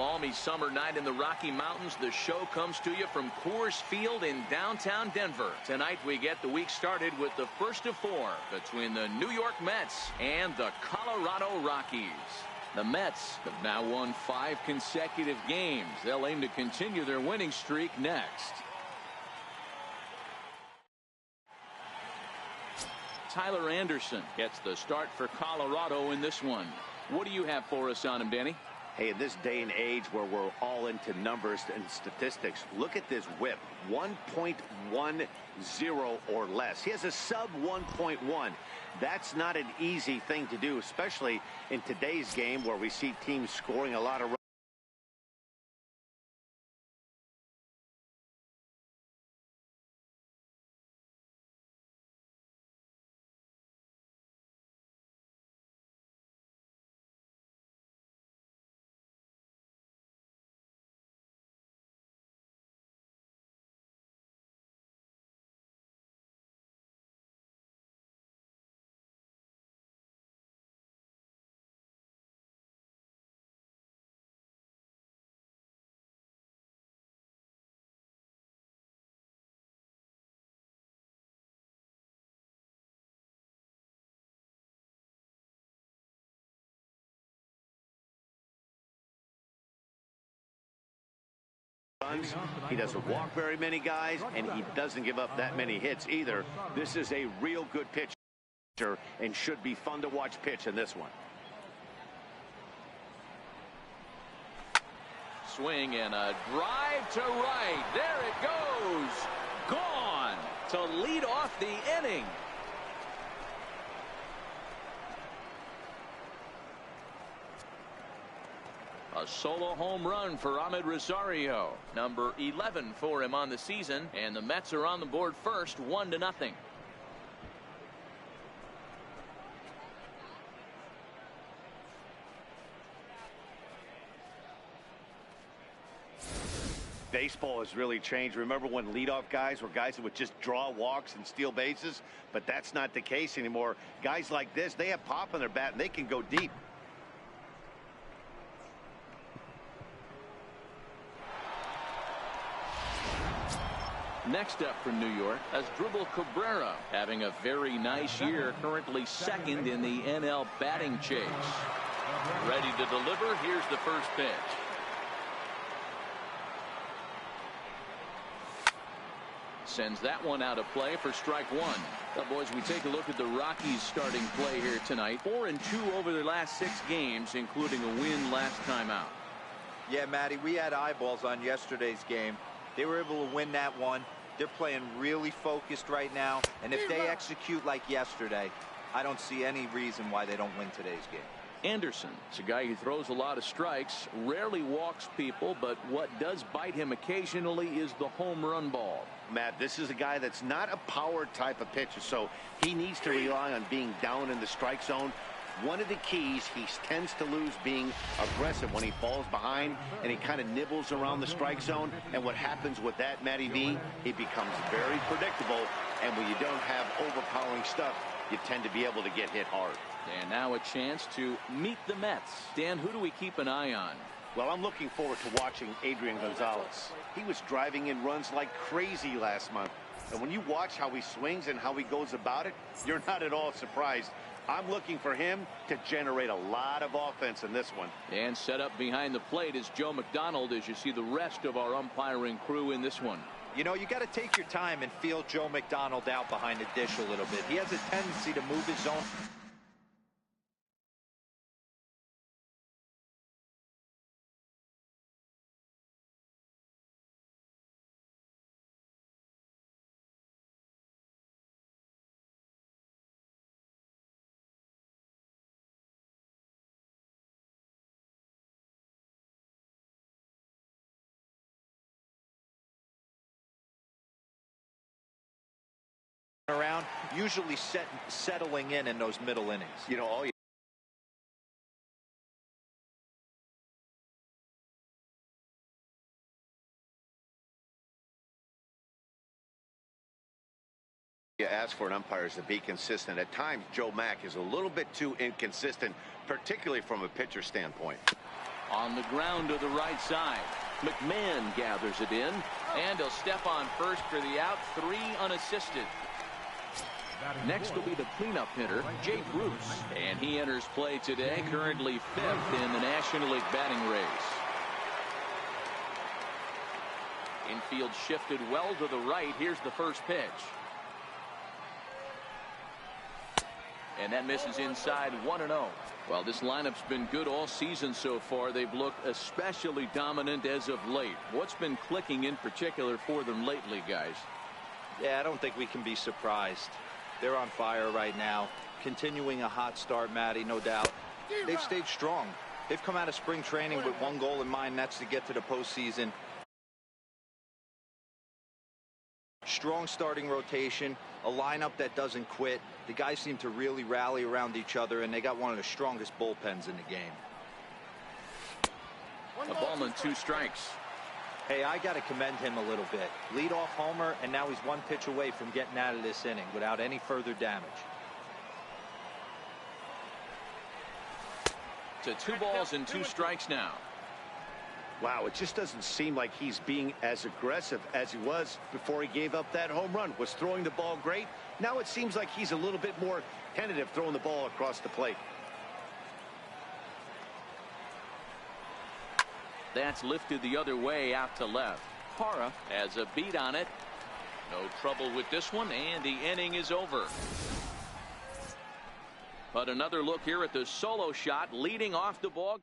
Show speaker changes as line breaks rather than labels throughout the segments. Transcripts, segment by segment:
balmy summer night in the Rocky Mountains. The show comes to you from Coors Field in downtown Denver. Tonight we get the week started with the first of 4 between the New York Mets and the Colorado Rockies. The Mets have now won 5 consecutive games. They'll aim to continue their winning streak next. Tyler Anderson gets the start for Colorado in this one. What do you have for us on him, Danny?
Hey, in this day and age where we're all into numbers and statistics, look at this whip, 1.10 or less. He has a sub 1.1. That's not an easy thing to do, especially in today's game where we see teams scoring a lot of runs. He doesn't walk very many guys, and he doesn't give up that many hits either. This is a real good pitcher and should be fun to watch pitch in this one.
Swing and a drive to right. There it goes. Gone to lead off the inning. A solo home run for Ahmed Rosario, number 11 for him on the season, and the Mets are on the board first, 1-0.
Baseball has really changed. Remember when leadoff guys were guys that would just draw walks and steal bases? But that's not the case anymore. Guys like this, they have pop in their bat and they can go deep.
Next up from New York, Asdrubal Cabrera, having a very nice year, currently second in the NL batting chase. Ready to deliver. Here's the first pitch. Sends that one out of play for strike one. Well, boys, we take a look at the Rockies starting play here tonight. 4-2 over their last 6 games, including a win last time out.
Yeah, Matty, we had eyeballs on yesterday's game. They were able to win that one. They're playing really focused right now, and if they execute like yesterday, I don't see any reason why they don't win today's game.
Anderson is a guy who throws a lot of strikes, rarely walks people, but what does bite him occasionally is the home run ball.
Matt, this is a guy that's not a power type of pitcher, so he needs to rely on being down in the strike zone. One of the keys, he tends to lose being aggressive when he falls behind and he kind of nibbles around the strike zone. And what happens with that, Matty V, he becomes very predictable. And when you don't have overpowering stuff, you tend to be able to get hit hard.
And now a chance to meet the Mets. Dan, who do we keep an eye on?
Well, I'm looking forward to watching Adrian Gonzalez. He was driving in runs like crazy last month. And when you watch how he swings and how he goes about it, you're not at all surprised. I'm looking for him to generate a lot of offense in this one.
And set up behind the plate is Joe McDonald as you see the rest of our umpiring crew in this one.
You know, you got to take your time and feel Joe McDonald out behind the dish a little bit. He has a tendency to move his zone. Around, usually settling in those middle innings.
You know, all you ask for an umpire is to be consistent. At times, Joe Mack is a little bit too inconsistent, particularly from a pitcher standpoint.
On the ground to the right side. McMahon gathers it in, and he'll step on first for the out, 3 unassisted. Next will be the cleanup hitter, Jay Bruce, and he enters play today, currently 5th in the National League batting race. Infield shifted well to the right. Here's the first pitch. And that misses inside, 1-0. Well, this lineup's been good all season so far. They've looked especially dominant as of late. What's been clicking in particular for them lately, guys?
Yeah, I don't think we can be surprised. They're on fire right now. Continuing a hot start, Matty, no doubt. They've stayed strong. They've come out of spring training with one goal in mind, and that's to get to the postseason. Strong starting rotation, a lineup that doesn't quit. The guys seem to really rally around each other, and they got one of the strongest bullpens in the game.
A ball and 2 strikes.
Hey, I got to commend him a little bit. Leadoff homer, and now he's 1 pitch away from getting out of this inning without any further damage.
To 2 balls and 2 strikes now.
Wow, it just doesn't seem like he's being as aggressive as he was before he gave up that home run. Was throwing the ball great. Now it seems like he's a little bit more tentative throwing the ball across the plate.
That's lifted the other way out to left. Parra has a beat on it. No trouble with this one, and the inning is over. But another look here at the solo shot leading off the ball.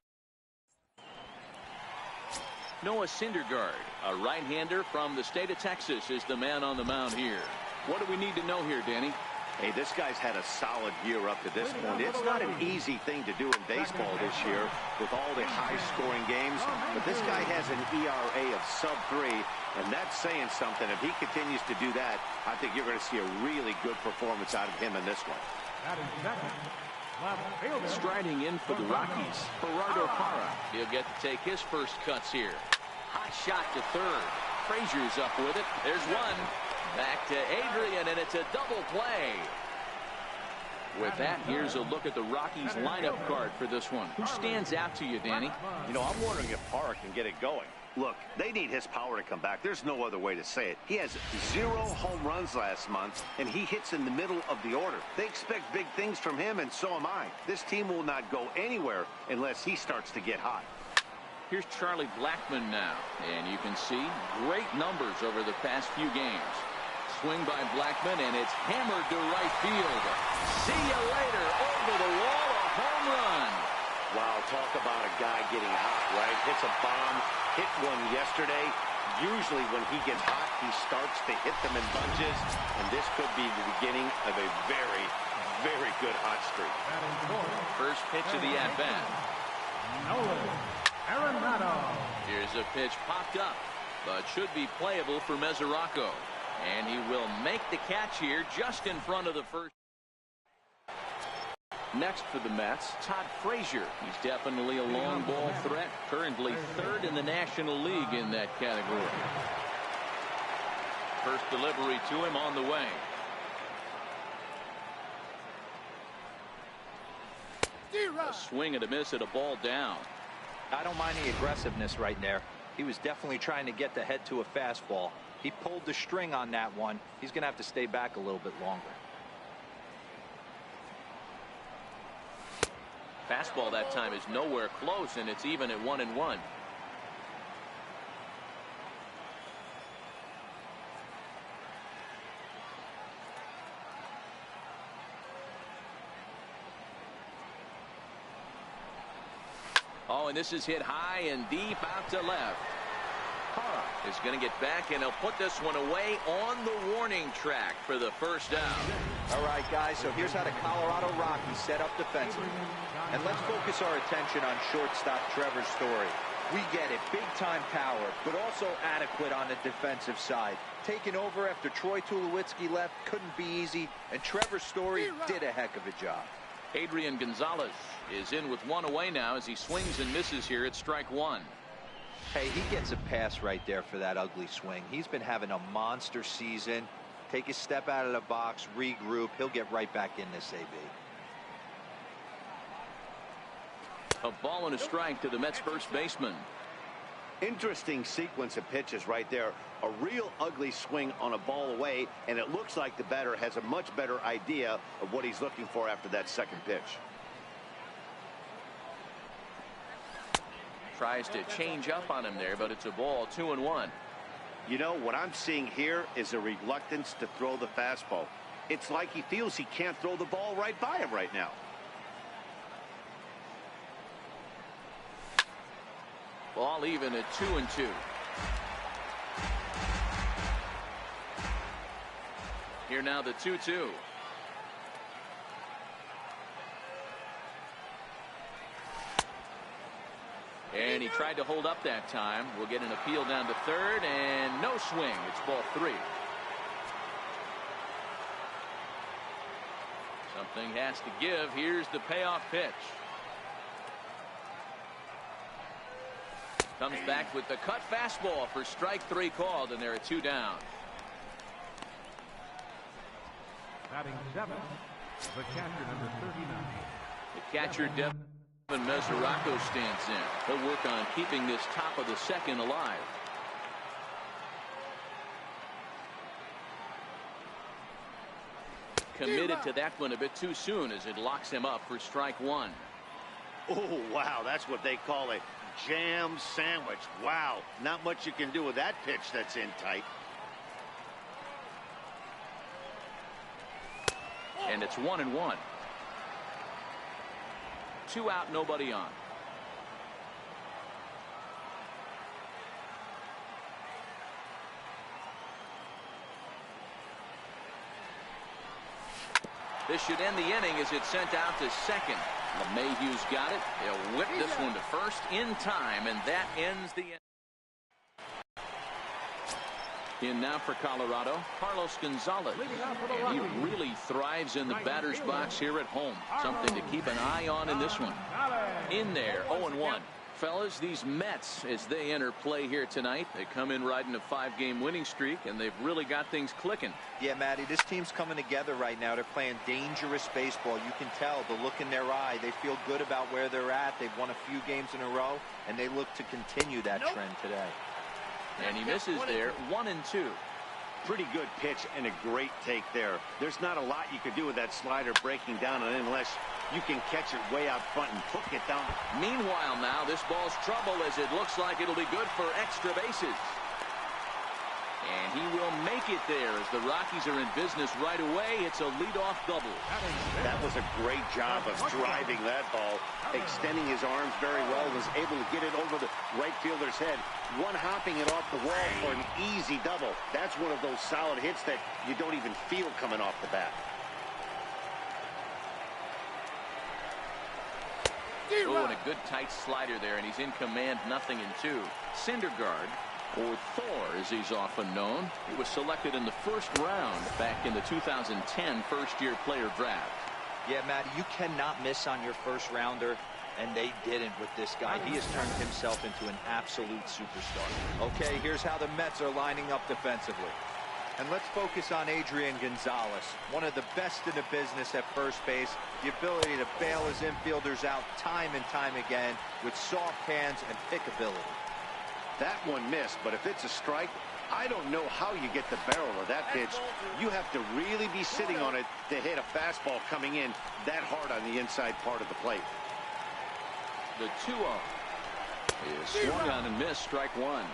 Noah Syndergaard, a right-hander from the state of Texas, is the man on the mound here. What do we need to know here, Danny?
Hey, this guy's had a solid year up to this point. It's not an easy thing to do in baseball this year with all the high-scoring games, but this guy has an ERA of sub-3, and that's saying something. If he continues to do that, I think you're going to see a really good performance out of him in this one.
Striding in for the Rockies, Gerardo Parra. He'll get to take his first cuts here. High shot to third. Frazier's up with it. There's one. Back to Adrian, and it's a double play. With that, here's a look at the Rockies lineup card for this one. Who stands out to you, Danny?
You know, I'm wondering if Parra can get it going. Look, they need his power to come back. There's no other way to say it. He has 0 home runs last month, and he hits in the middle of the order. They expect big things from him, and so am I. This team will not go anywhere unless he starts to get hot.
Here's Charlie Blackmon now, and you can see great numbers over the past few games. Swing by Blackmon, and it's hammered to right field. See you later. Over the wall, a home run.
Wow, talk about a guy getting hot, right? Hits a bomb, hit one yesterday. Usually when he gets hot, he starts to hit them in bunches, and this could be the beginning of a very, very good hot streak.
First pitch of the at-bat. Here's a pitch popped up, but should be playable for Meserably. And he will make the catch here just in front of the first. Next for the Mets, Todd Frazier. He's definitely a long ball threat. Currently 3rd in the National League in that category. First delivery to him on the way. A swing and a miss at a ball down.
I don't mind the aggressiveness right there. He was definitely trying to get the head to a fastball. He pulled the string on that one. He's going to have to stay back a little bit longer.
Fastball that time is nowhere close, and it's even at 1-1. Oh, and this is hit high and deep out to left. Parra is going to get back, and he'll put this one away on the warning track for the first out.
All right, guys, so here's how the Colorado Rockies set up defensively. And let's focus our attention on shortstop Trevor Story. We get it, big-time power, but also adequate on the defensive side. Taking over after Troy Tulowitzki left couldn't be easy, and Trevor Story did a heck of a job.
Adrian Gonzalez is in with one away now as he swings and misses here at strike one.
Hey, he gets a pass right there for that ugly swing. He's been having a monster season. Take a step out of the box, regroup. He'll get right back in this AB.
A ball and a strike to the Mets first baseman.
Interesting sequence of pitches right there. A real ugly swing on a ball away, and it looks like the batter has a much better idea of what he's looking for after that second pitch.
Tries to change up on him there, but it's a ball, 2-1.
You know, what I'm seeing here is a reluctance to throw the fastball. It's like he feels he can't throw the ball right by him right now.
Ball even at 2-2. Here now the 2-2. And he tried to hold up that time. We'll get an appeal down to third, and no swing. It's ball 3. Something has to give. Here's the payoff pitch. Comes back with the cut fastball for strike 3 called, and there are 2 down.
Batting 7, the catcher number 39.
The catcher Devin Mesoraco stands in. He'll work on keeping this top of the second alive. Committed to that one a bit too soon as it locks him up for strike 1.
Oh, wow, that's what they call a jam sandwich. Wow, not much you can do with that pitch that's in tight.
And it's 1-1. 2 out, nobody on. This should end the inning as it's sent out to second. LeMahieu's got it. He'll whip this one to first in time, and that ends the inning. In now for Colorado, Carlos Gonzalez. And he really thrives in the batter's box here at home. Something to keep an eye on in this one. In there, 0-1. Fellas, these Mets, as they enter play here tonight, they come in riding a 5-game winning streak, and they've really got things clicking.
Yeah, Matty, this team's coming together right now. They're playing dangerous baseball. You can tell the look in their eye. They feel good about where they're at. They've won a few games in a row, and they look to continue that trend today.
And he misses there, 1-2.
Pretty good pitch and a great take there. There's not a lot you could do with that slider breaking down, and unless you can catch it way out front and hook it down.
Meanwhile now, this ball's trouble as it looks like it'll be good for extra bases. And he will make it there as the Rockies are in business right away. It's a leadoff double.
That was a great job of driving that ball, extending his arms very well, was able to get it over the right fielder's head, one-hopping it off the wall for an easy double. That's one of those solid hits that you don't even feel coming off the bat.
Oh, and a good tight slider there, and he's in command, 0-2. Syndergaard, or Thor as he's often known. He was selected in the first round back in the 2010 first-year player draft.
Yeah, Matty, you cannot miss on your first rounder, and they didn't with this guy. He has turned himself into an absolute superstar. Okay, here's how the Mets are lining up defensively. And let's focus on Adrian Gonzalez, one of the best in the business at first base. The ability to bail his infielders out time and time again with soft hands and pickability.
That one missed, but if it's a strike, I don't know how you get the barrel of that pitch. You have to really be sitting on it to hit a fastball coming in that hard on the inside part of the plate.
The 2-0 is swung on and missed, strike 1.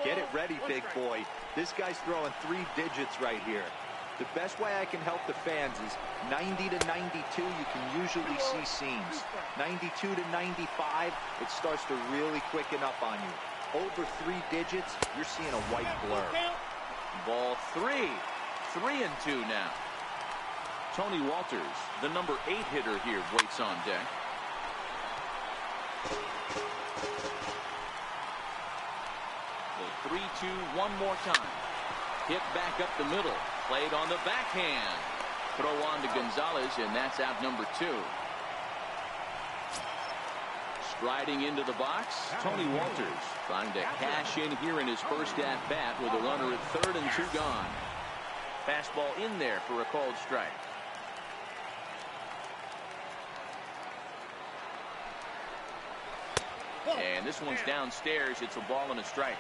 Get it ready, big boy. This guy's throwing 3 digits right here. The best way I can help the fans is 90 to 92. You can usually see seams. 92 to 95, it starts to really quicken up on you. Over 3 digits, you're seeing a white blur.
Ball 3. 3-2 now. Tony Walters, the number 8 hitter here, waits on deck. The 3-2 one more time. Hit back up the middle. Played on the backhand. Throw on to Gonzalez, and that's out number 2. Striding into the box, Tony Walters trying to cash in here in his first at-bat with a runner at third and 2 gone. Fastball in there for a called strike. And this one's downstairs. It's a ball and a strike.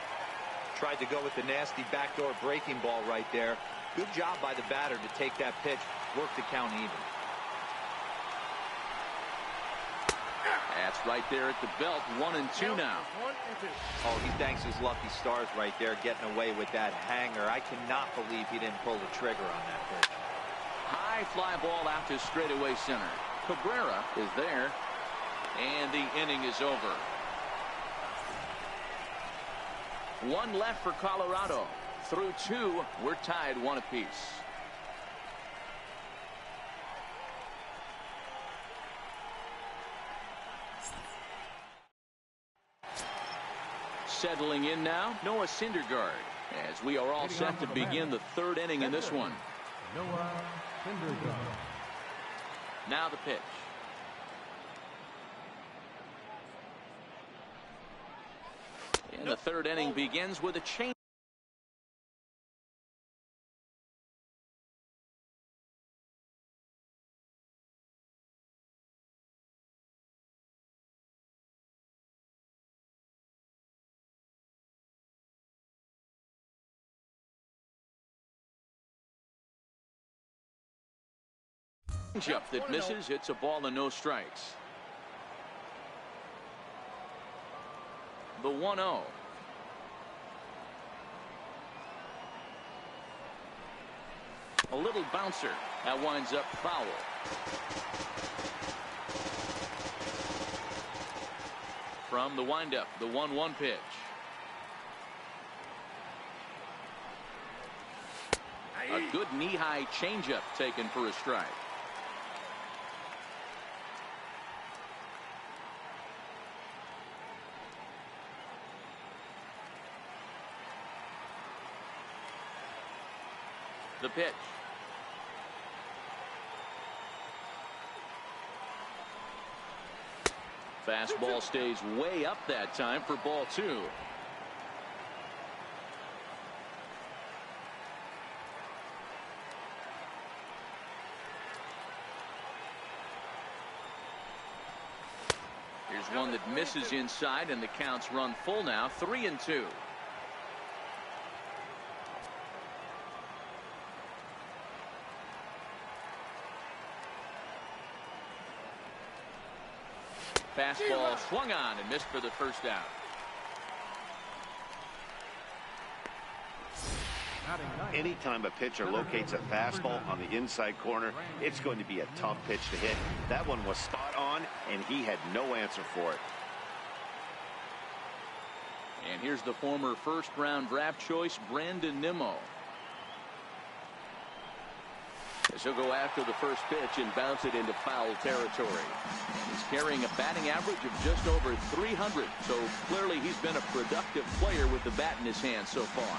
Tried to go with the nasty backdoor breaking ball right there. Good job by the batter to take that pitch, work the count even.
That's right there at the belt. 1-2 now.
Oh, he thanks his lucky stars right there, getting away with that hanger. I cannot believe he didn't pull the trigger on that pitch.
High fly ball out to straightaway center. Cabrera is there, and the inning is over. One left for Colorado. Through 2, we're tied 1 apiece. Settling in now, Noah Syndergaard, as we are all set to begin the 3rd inning in this one.
Noah Syndergaard.
Now the pitch. And the 3rd inning begins with a change. Changeup that misses. It's a ball and no strikes. The 1-0. A little bouncer that winds up foul. From the windup, the 1-1 pitch. A good knee-high changeup taken for a strike. The pitch. Fastball stays way up that time for ball 2. Here's one that misses inside, and the counts run full now. 3-2. Fastball swung on and missed for the first out.
Anytime a pitcher locates a fastball on the inside corner, it's going to be a tough pitch to hit. That one was spot on, and he had no answer for it.
And here's the former first-round draft choice, Brandon Nimmo. As he'll go after the first pitch and bounce it into foul territory. He's carrying a batting average of just over 300, so clearly he's been a productive player with the bat in his hand so far.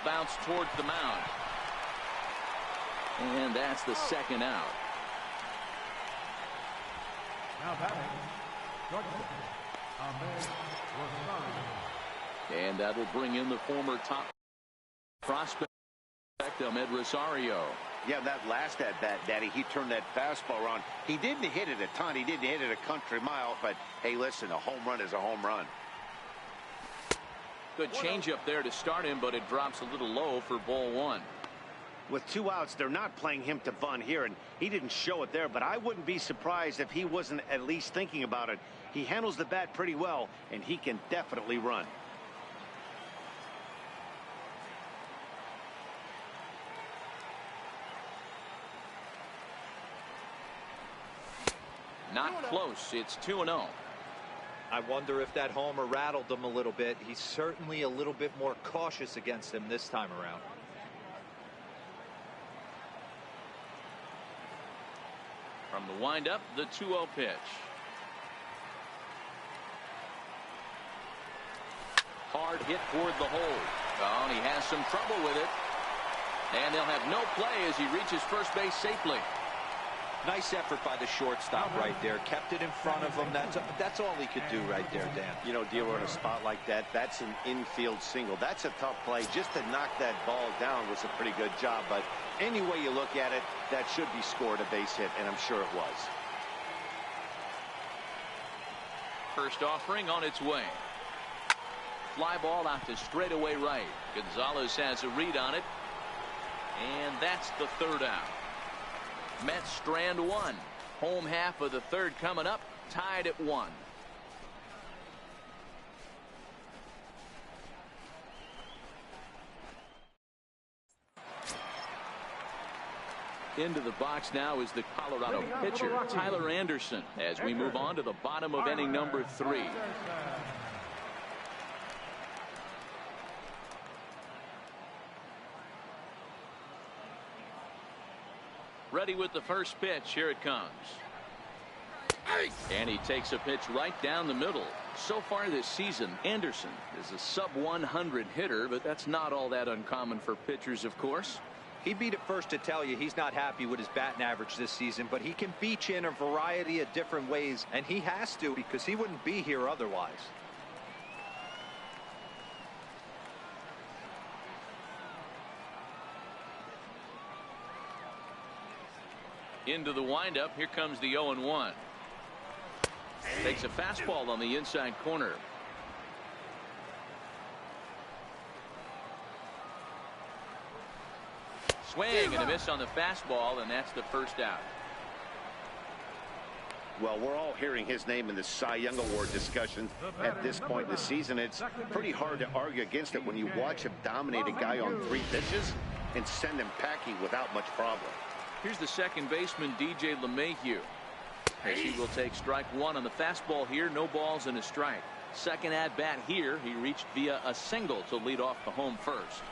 Bounce towards the mound. And that's the second out.
Now batting,
and that'll bring in the former top prospect, Ahmed Rosario.
Yeah, that last at bat, Daddy, he turned that fastball around. He didn't hit it a ton. He didn't hit it a country mile. But, hey, listen, a home run is a home run.
Good changeup there to start him, but it drops a little low for ball 1.
With 2 outs, they're not playing him to bunt here, and he didn't show it there, but I wouldn't be surprised if he wasn't at least thinking about it. He handles the bat pretty well, and he can definitely run.
Not close. It's 2-0.
I wonder if that homer rattled him a little bit. He's certainly a little bit more cautious against him this time around.
From the windup, the 2-0 pitch. Hard hit toward the hole. Oh, and he has some trouble with it. And they'll have no play as he reaches first base safely.
Nice effort by the shortstop right there. Kept it in front of him. That's all he could do right there, Dan.
You know, dealer in a spot like that, that's an infield single. That's a tough play. Just to knock that ball down was a pretty good job. But any way you look at it, that should be scored a base hit, and I'm sure it was.
First offering on its way. Fly ball out to straightaway right. Gonzalez has a read on it. And that's the third out. Mets strand one. Home half of the third coming up. Tied at 1. Into the box now is the Colorado pitcher, Tyler Anderson, as we move on to the bottom of inning number 3. Ready with the first pitch. Here it comes. And he takes a pitch right down the middle. So far this season, Anderson is a sub-100 hitter, but that's not all that uncommon for pitchers, of course.
He'd be the first to tell you he's not happy with his batting average this season, but he can beat you in a variety of different ways, and he has to because he wouldn't be here otherwise.
Into the windup. Here comes the 0-1. Takes a fastball on the inside corner. Swing and a miss on the fastball, and that's the first out.
Well, we're all hearing his name in the Cy Young Award discussion at this point in the season. It's pretty hard to argue against it when you watch him dominate a guy on 3 pitches and send him packing without much problem.
Here's the second baseman, DJ LeMahieu, as he will take strike 1 on the fastball here. No balls and a strike. Second at bat here, he reached via a single to lead off the home first.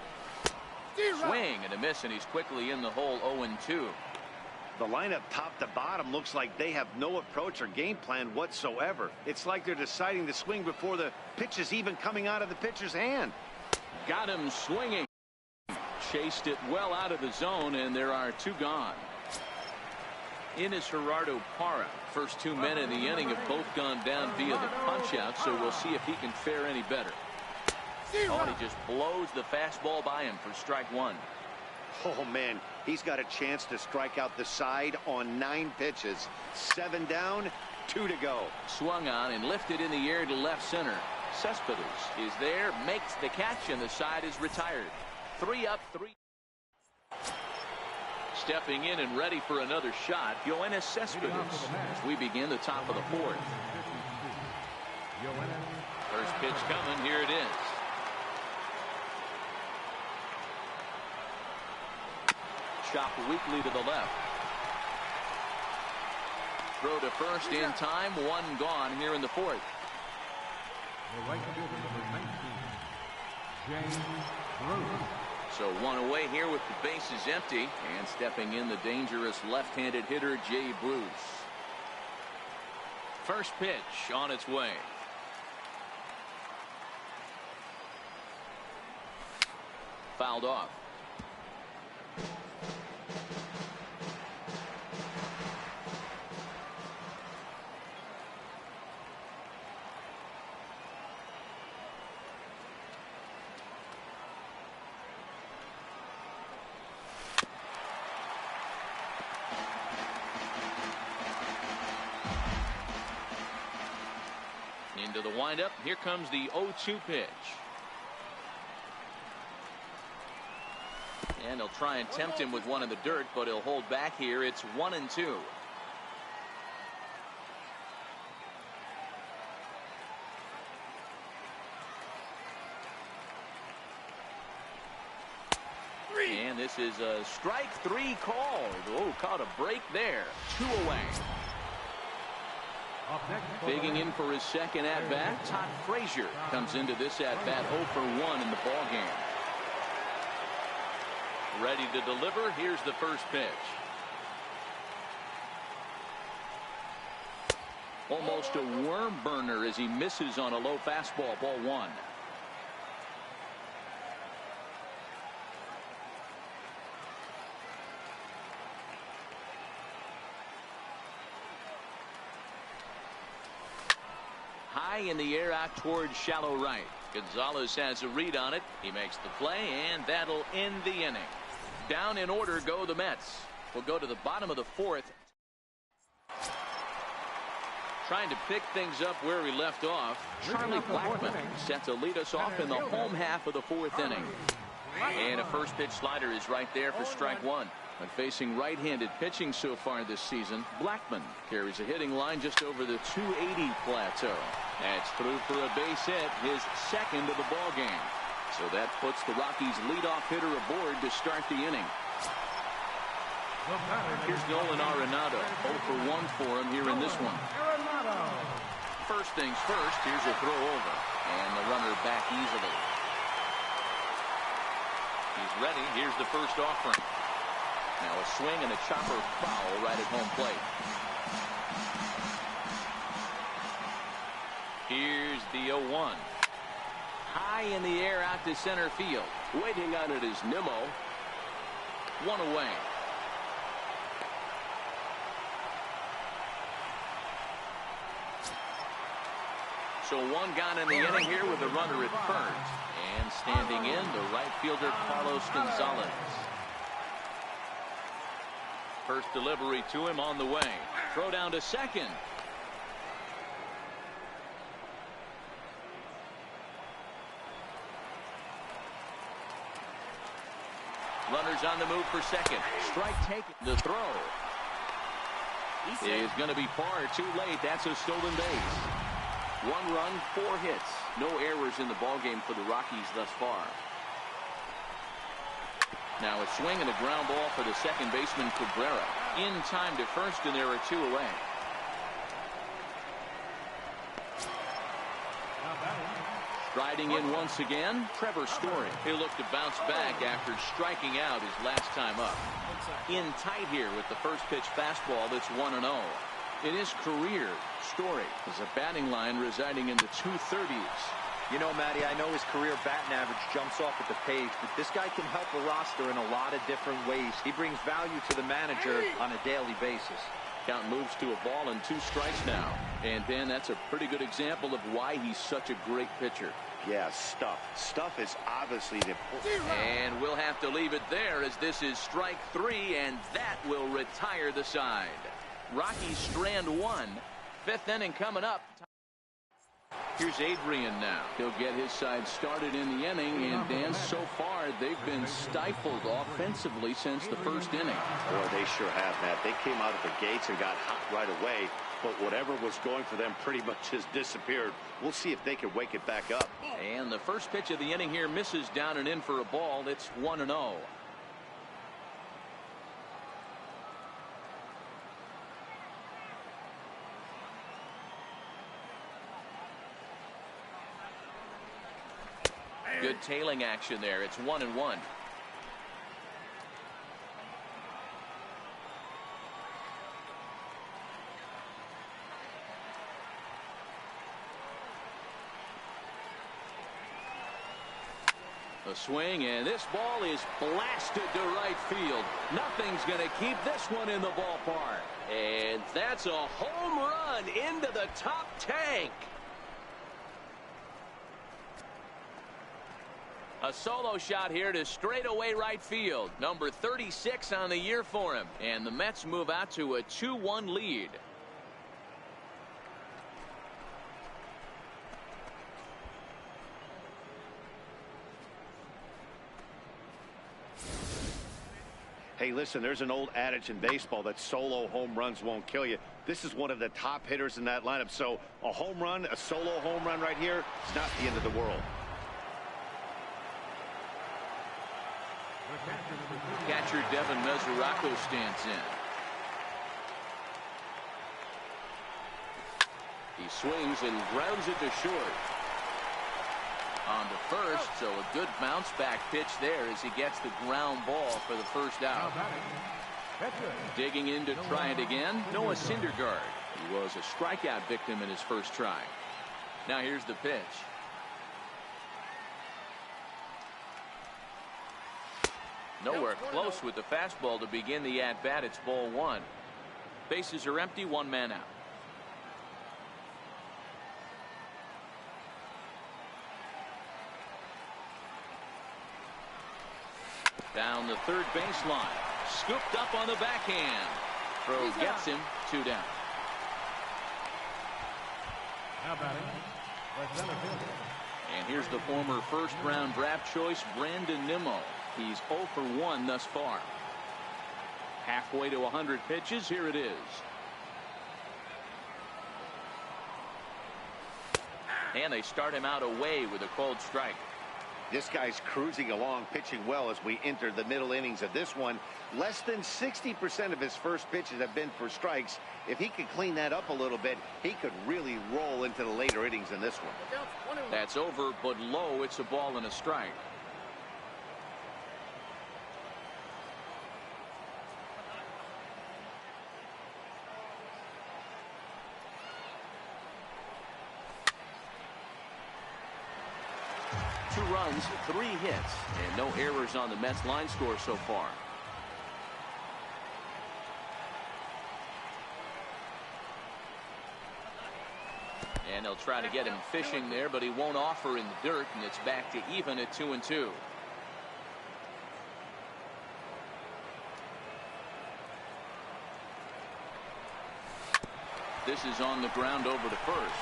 Swing and a miss, and he's quickly in the hole. 0-2.
The lineup top to bottom looks like they have no approach or game plan whatsoever. It's like they're deciding to swing before the pitch is even coming out of the pitcher's hand.
Got him swinging. Chased it well out of the zone, and there are 2 gone. In is Gerardo Parra. First 2 men in the inning have both gone down via the punch out, so we'll see if he can fare any better. Oh, and he just blows the fastball by him for strike 1.
Oh man, he's got a chance to strike out the side on 9 pitches. 7 down, 2 to go.
Swung on and lifted in the air to left center. Cespedes is there, makes the catch, and the side is retired. 3 up, 3. Stepping in and ready for another shot, Yoenis Cespedes, as we begin the top of the 4th. First pitch coming. Here it is. Chopped weakly to the left. Throw to first in time. 1 gone here in the 4th. So 1 away here with the bases empty, and stepping in the dangerous left-handed hitter Jay Bruce. First pitch on its way. Fouled off. Into the windup. Here comes the 0-2 pitch. And he'll try and tempt him with one in the dirt, but he'll hold back here. It's 1-2. And this is a strike 3 called. Oh, caught a break there. 2 away. Digging in for his second at-bat, Todd Frazier comes into this at-bat 0 for 1 in the ballgame. Ready to deliver. Here's the first pitch. Almost a worm burner as he misses on a low fastball. Ball 1. High in the air out towards shallow right. Gonzalez has a read on it. He makes the play, and that'll end the inning. Down in order go the Mets. We'll go to the bottom of the fourth. Trying to pick things up where we left off. Charlie Blackmon set to lead us off in the home half of the fourth inning. And a first pitch slider is right there for strike one. And facing right-handed pitching so far this season, Blackmon carries a hitting line just over the 280 plateau. That's through for a base hit, his second of the ball game. So that puts the Rockies' leadoff hitter aboard to start the inning. Here's Nolan Arenado. 0 for 1 for him here in this one. First things first, here's a throw over. And the runner back easily. He's ready. Here's the first offering. Now a swing and a chopper foul right at home plate. Here's the 0-1. High in the air out to center field. Waiting on it is Nimmo. One away. So one gone in the inning here with a runner at first. And standing in, the right fielder Carlos Gonzalez. First delivery to him on the way. Throw down to second. Runners on the move for second. Strike taken. The throw is going to be far too late. That's a stolen base. 1 run, 4 hits. No errors in the ballgame for the Rockies thus far. Now a swing and a ground ball for the second baseman Cabrera. In time to first, and there are 2 away. Striding in once again, Trevor Story. He'll look to bounce back after striking out his last time up. In tight here with the first pitch fastball that's 1-0. In his career, Story is a batting line residing in the 230s.
You know, Matty, I know his career batting average jumps off at the page, but this guy can help a roster in a lot of different ways. He brings value to the manager on a daily basis.
Count moves to a ball and 2 strikes now. And Dan, that's a pretty good example of why he's such a great pitcher.
Yeah, stuff. Stuff is obviously the...
And we'll have to leave it there as this is strike 3, and that will retire the side. Rockies strand 1. 5th inning coming up. Here's Adrian now. He'll get his side started in the inning, and Dan, so far they've been stifled offensively since the first inning.
Boy, they sure have, Matt. They came out of the gates and got hot right away, but whatever was going for them pretty much has disappeared. We'll see if they can wake it back up.
And the first pitch of the inning here misses down and in for a ball. It's 1-0. Good tailing action there. It's 1-1. A swing, and this ball is blasted to right field. Nothing's going to keep this one in the ballpark. And that's a home run into the top tank. A solo shot here to straightaway right field. Number 36 on the year for him. And the Mets move out to a 2-1 lead.
Hey, listen, there's an old adage in baseball that solo home runs won't kill you. This is one of the top hitters in that lineup. So a home run, a solo home run right here, it's not the end of the world.
Catcher Devin Mesoraco stands in. He swings and grounds it to short. On to first, so a good bounce back pitch there as he gets the ground ball for the first out. Digging in to try it again, Noah Syndergaard. He was a strikeout victim in his first try. Now here's the pitch. Nowhere close with the fastball to begin the at-bat. It's ball 1. Bases are empty, 1 man out. Down the third baseline. Scooped up on the backhand. Throw gets him 2 down.
Now batting, right center fielder.
And here's the former first-round draft choice, Brandon Nimmo. He's 0 for 1 thus far. Halfway to 100 pitches. Here it is. And they start him out away with a cold strike.
This guy's cruising along, pitching well as we enter the middle innings of this one. Less than 60% of his first pitches have been for strikes. If he could clean that up a little bit, he could really roll into the later innings in this one.
That's over, but low. It's a ball and a strike. Two runs, 3 hits, and no errors on the Mets line score so far. And they'll try to get him fishing there, but he won't offer in the dirt, and it's back to even at 2-2. This is on the ground over to first.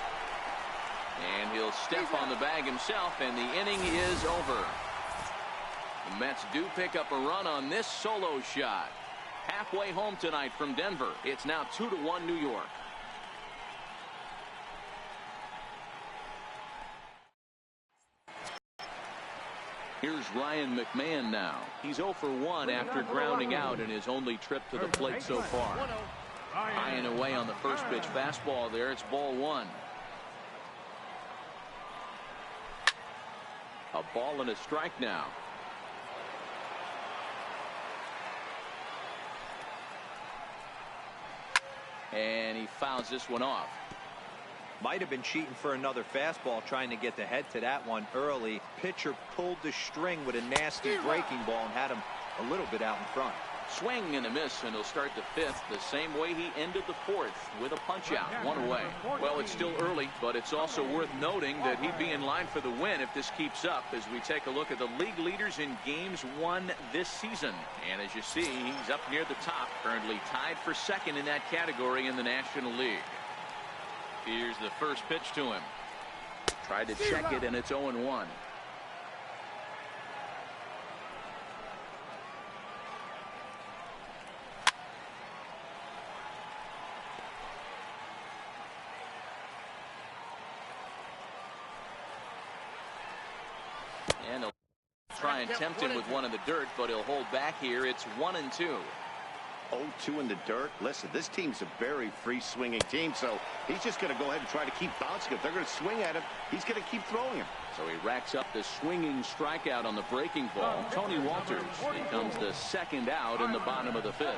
And he'll step on the bag himself, and the inning is over. The Mets do pick up a run on this solo shot. Halfway home tonight from Denver. It's now 2-1 New York. Here's Ryan McMahon now. He's 0 for 1 after grounding out in his only trip to the plate so far. High and away on the first pitch fastball there. It's ball 1. A ball and a strike now. And he fouls this one off.
Might have been cheating for another fastball, trying to get the head to that one early. Pitcher pulled the string with a nasty breaking ball and had him a little bit out in front.
Swing and a miss, and he'll start the 5th the same way he ended the 4th, with a punch out, 1 away. Well, it's still early, but it's also worth noting that he'd be in line for the win if this keeps up, as we take a look at the league leaders in games won this season. And as you see, he's up near the top, currently tied for 2nd in that category in the National League. Here's the first pitch to him. Tried to check it, and it's 0-1. And he'll try and tempt him with one in the dirt, but he'll hold back here. It's 1-2.
0-2 in the dirt. Listen, this team's a very free swinging team, so he's just going to go ahead and try to keep bouncing. If they're going to swing at him, he's going to keep throwing him.
So he racks up the swinging strikeout on the breaking ball. Tony Walters becomes the 2nd out in the bottom of the 5th.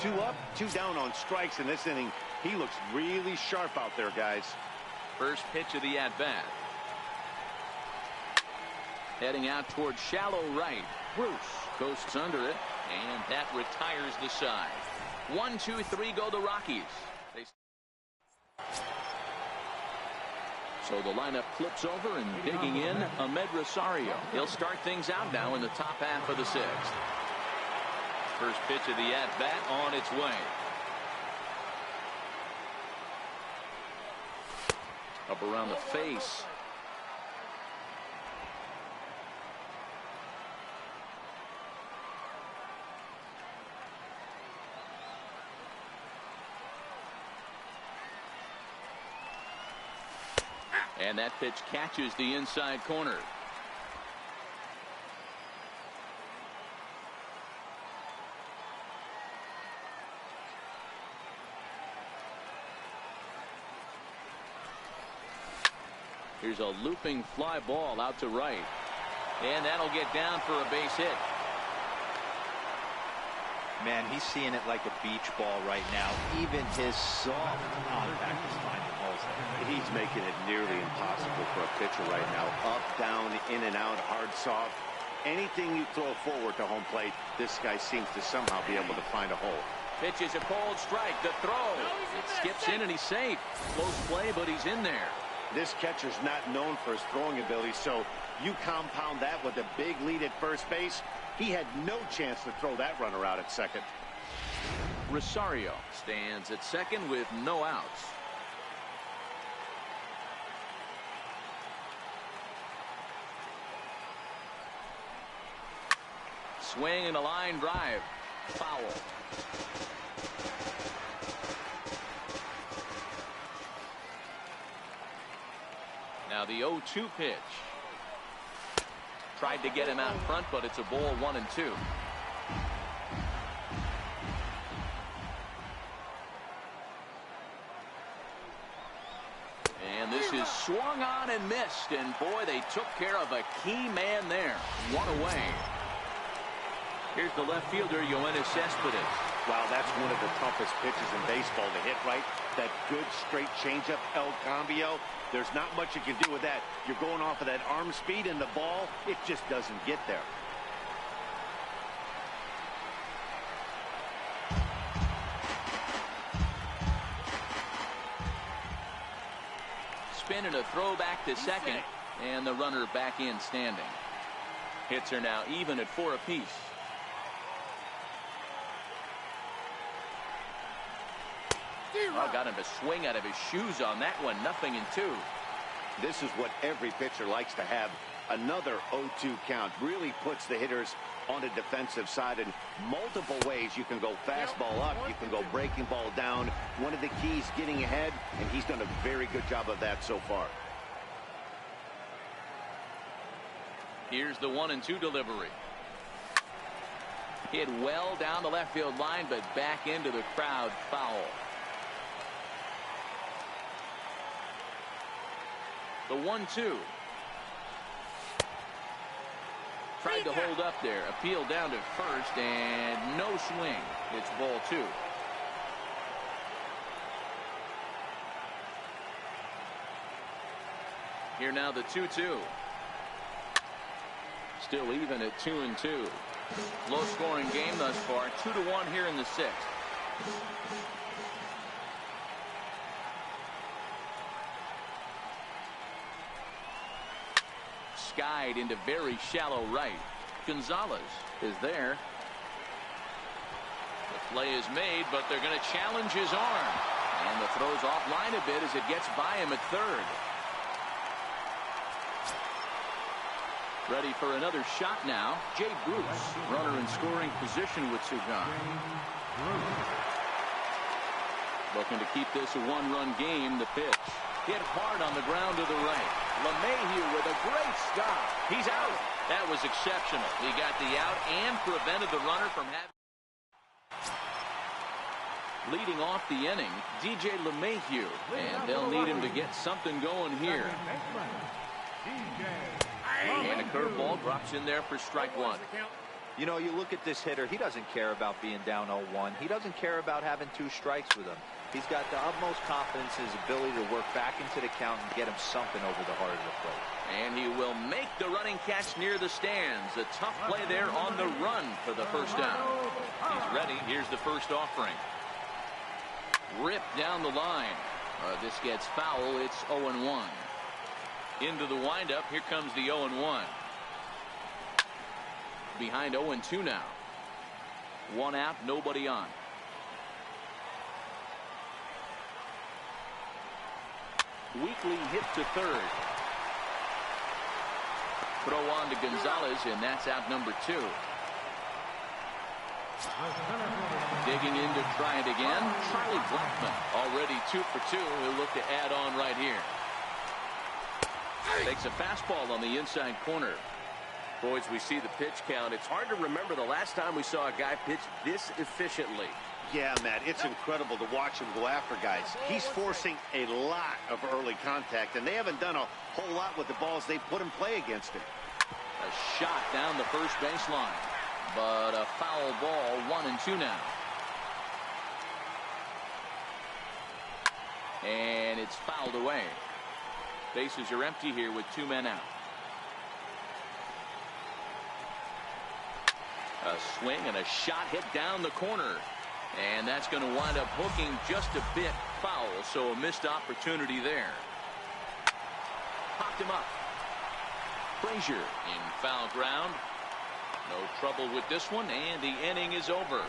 2 up, 2 down on strikes in this inning. He looks really sharp out there, guys.
First pitch of the at-bat. Heading out towards shallow right. Bruce coasts under it, and that retires the side. 1, 2, 3 go the Rockies. So the lineup flips over, and digging in, Ahmed Rosario. He'll start things out now in the top half of the 6th. First pitch of the at-bat on its way. Up around the face. And that pitch catches the inside corner. Here's a looping fly ball out to right. And that'll get down for a base hit.
Man, he's seeing it like a beach ball right now. Even his soft contact is finding holes there.
He's making it nearly impossible for a pitcher right now. Up, down, in and out, hard, soft. Anything you throw forward to home plate, this guy seems to somehow be able to find a hole.
Pitch is a cold strike. The throw. It skips in and he's safe. Close play, but he's in there.
This catcher's not known for his throwing ability, so you compound that with a big lead at first base. He had no chance to throw that runner out at second.
Rosario stands at second with no outs. Swing and a line drive. Foul. Now the 0-2 pitch. Tried to get him out front, but it's a ball 1-2. And this is swung on and missed. And boy, they took care of a key man there. One away. Here's the left fielder, Yoenis Cespedes.
Wow, that's one of the toughest pitches in baseball to hit, right? That good straight changeup, El Cambio. There's not much you can do with that. You're going off of that arm speed, and the ball, it just doesn't get there.
Spin and a throw back to second, and the runner back in standing. Hits are now even at 4 apiece. Oh, got him to swing out of his shoes on that one. 0-2.
This is what every pitcher likes to have. Another 0-2 count really puts the hitters on the defensive side in multiple ways. You can go fastball up, you can go breaking ball down. One of the keys, getting ahead, and he's done a very good job of that so far.
Here's the 1-2 delivery. Hit well down the left field line, but back into the crowd. Foul. The 1-2. Tried to hold up there. Appealed down to first, and no swing. It's ball 2. Here now the 2-2. Still even at 2-2. Low scoring game thus far. 2-1 here in the 6th. Skied into very shallow right. Gonzalez is there. The play is made, but they're going to challenge his arm. And the throw's offline a bit as it gets by him at third. Ready for another shot now. Jay Bruce, runner in scoring position with Sugan. Looking to keep this a one-run game. The pitch. Hit hard on the ground to the right. LeMahieu with a great stop. He's out. That was exceptional. He got the out and prevented the runner from having. Leading off the inning, DJ LeMahieu, and they'll need him to get something going here. And a curveball drops in there for strike 1.
You know, you look at this hitter, he doesn't care about being down 0-1. He doesn't care about having 2 strikes with him. He's got the utmost confidence in his ability to work back into the count and get him something over the heart of the plate.
And he will make the running catch near the stands. A tough play there on the run for the first down. He's ready. Here's the first offering. Ripped down the line. This gets foul. It's 0-1. Into the windup. Here comes the 0-1. Behind 0-2 now. 1 out, nobody on. Weekly hit to third. Throw on to Gonzalez, and that's out number 2. Digging in to try it again. Charlie Blackmon already 2 for 2. He'll look to add on right here. Takes a fastball on the inside corner.
Boys, we see the pitch count. It's hard to remember the last time we saw a guy pitch this efficiently.
Yeah, Matt, it's incredible to watch him go after guys. He's forcing a lot of early contact, and they haven't done a whole lot with the balls they put in play against him.
A shot down the first baseline, but a foul ball. 1-2 now. And it's fouled away. Bases are empty here with 2 men out. A swing and a shot hit down the corner. And that's going to wind up hooking just a bit foul. So a missed opportunity there. Popped him up. Frazier in foul ground. No trouble with this one, and the inning is over.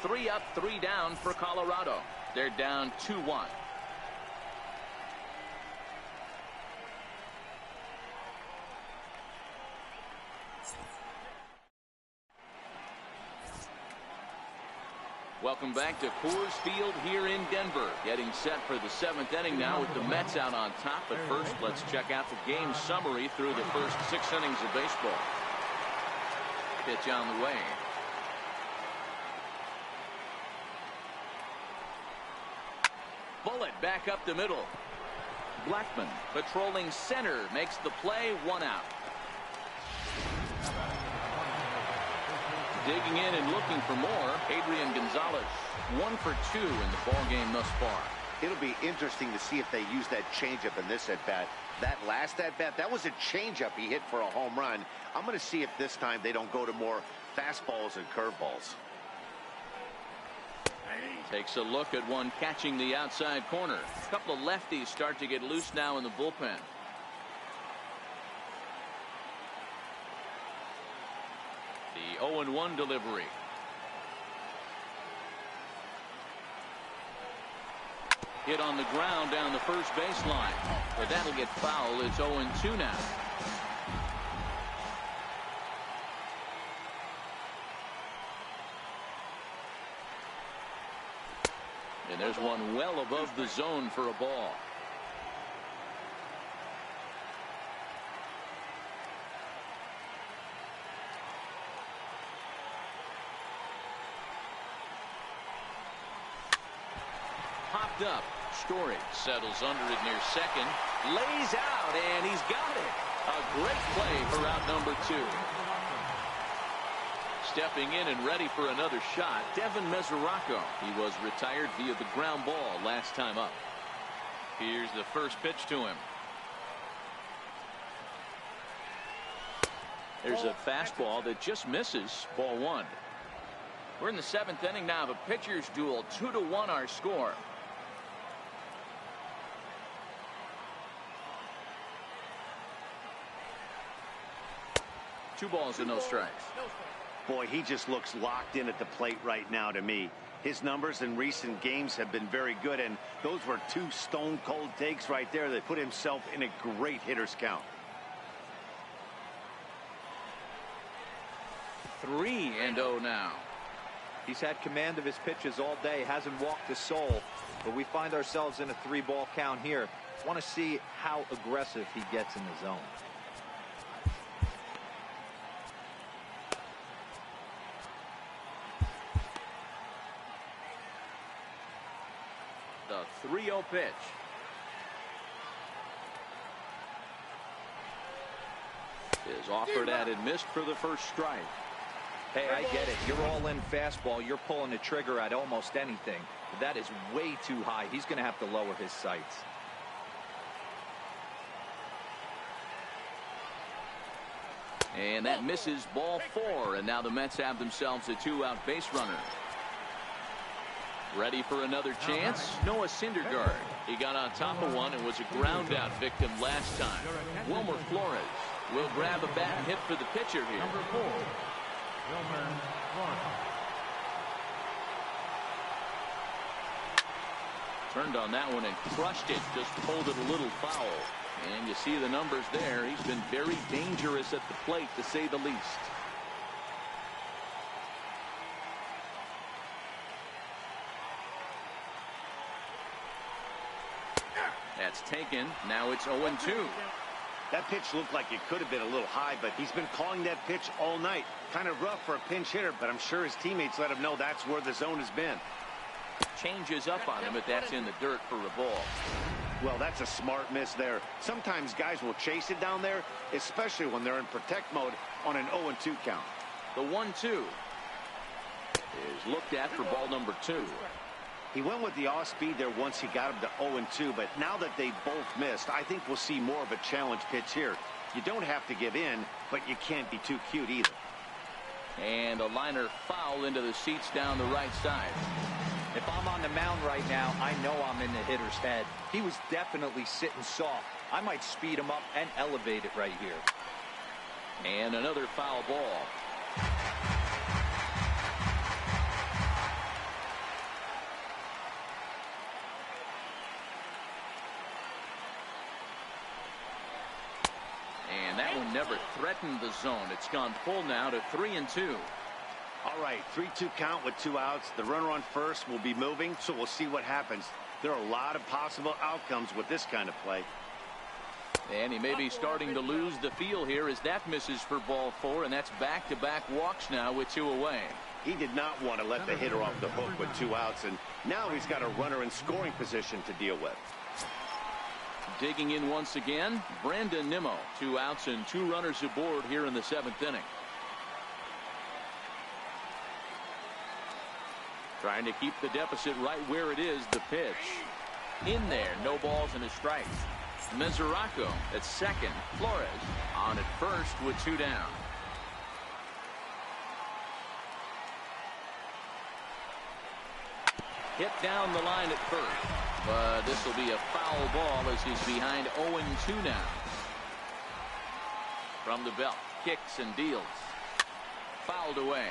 3 up, 3 down for Colorado. They're down 2-1. Welcome back to Coors Field here in Denver. Getting set for the 7th inning now with the Mets out on top. But first, let's check out the game summary through the first 6 innings of baseball. Pitch on the way. Bullet back up the middle. Blackman patrolling center makes the play. 1 out. Digging in and looking for more, Adrian Gonzalez. 1 for 2 in the ball game thus far.
It'll be interesting to see if they use that changeup in this at-bat. That last at-bat, that was a changeup he hit for a home run. I'm going to see if this time they don't go to more fastballs and curveballs.
Takes a look at one catching the outside corner. A couple of lefties start to get loose now in the bullpen. The 0-1 delivery. Hit on the ground down the first baseline. But that'll get foul. It's 0-2 now. And there's one well above the zone for a ball. Popped up. Story settles under it near second. Lays out, and he's got it. A great play for out number 2. Stepping in and ready for another shot, Devin Mesoraco. He was retired via the ground ball last time up. Here's the first pitch to him. There's a fastball that just misses. Ball 1. We're in the 7th inning now of a pitcher's duel. 2-1 our score. Two balls and no strikes.
Boy, he just looks locked in at the plate right now to me. His numbers in recent games have been very good, and those were 2 stone-cold takes right there that put himself in a great hitter's count.
3-0 now.
He's had command of his pitches all day, hasn't walked a soul, but we find ourselves in a 3-ball count here. Want to see how aggressive he gets in the zone.
The 3-0 pitch. Is offered at and missed for the first strike.
Hey, I get it. You're all in fastball. You're pulling the trigger at almost anything. But that is way too high. He's going to have to lower his sights.
And that misses. Ball 4. And now the Mets have themselves a 2-out base runner. Ready for another chance? Noah Syndergaard. He got on top of one and was a ground out victim last time. Wilmer Flores will grab a bat and hit for the pitcher here.
Number 4, Wilmer Flores.
Turned on that one and crushed it. Just pulled it a little foul. And you see the numbers there. He's been very dangerous at the plate, to say the least. That's taken. Now it's 0-2.
That pitch looked like it could have been a little high, but he's been calling that pitch all night. Kind of rough for a pinch hitter, but I'm sure his teammates let him know that's where the zone has been.
Changes up on him, but that's in the dirt for a ball.
Well, that's a smart miss there. Sometimes guys will chase it down there, especially when they're in protect mode on an 0-2 count.
The 1-2 is looked at for ball number 2.
He went with the off speed there once he got him to 0-2, but now that they both missed, I think we'll see more of a challenge pitch here. You don't have to give in, but you can't be too cute either.
And a liner foul into the seats down the right side.
If I'm on the mound right now, I know I'm in the hitter's head. He was definitely sitting soft. I might speed him up and elevate it right here.
And another foul ball. And that one never threatened the zone. It's gone full now to 3-2.
All right, 3-2 count with 2 outs. The runner on first will be moving, so we'll see what happens. There are a lot of possible outcomes with this kind of play.
And he may be starting to lose the feel here as that misses for ball 4, and that's back-to-back walks now with 2 away.
He did not want to let the hitter off the hook with 2 outs, and now he's got a runner in scoring position to deal with.
Digging in once again, Brandon Nimmo. 2 outs and 2 runners aboard here in the 7th inning. Trying to keep the deficit right where it is. The pitch. In there. No balls and a strike. Misserably at second. Flores on at first with 2 down. Hit down the line at first. But this will be a foul ball as he's behind 0-2 now. From the belt. Kicks and deals. Fouled away.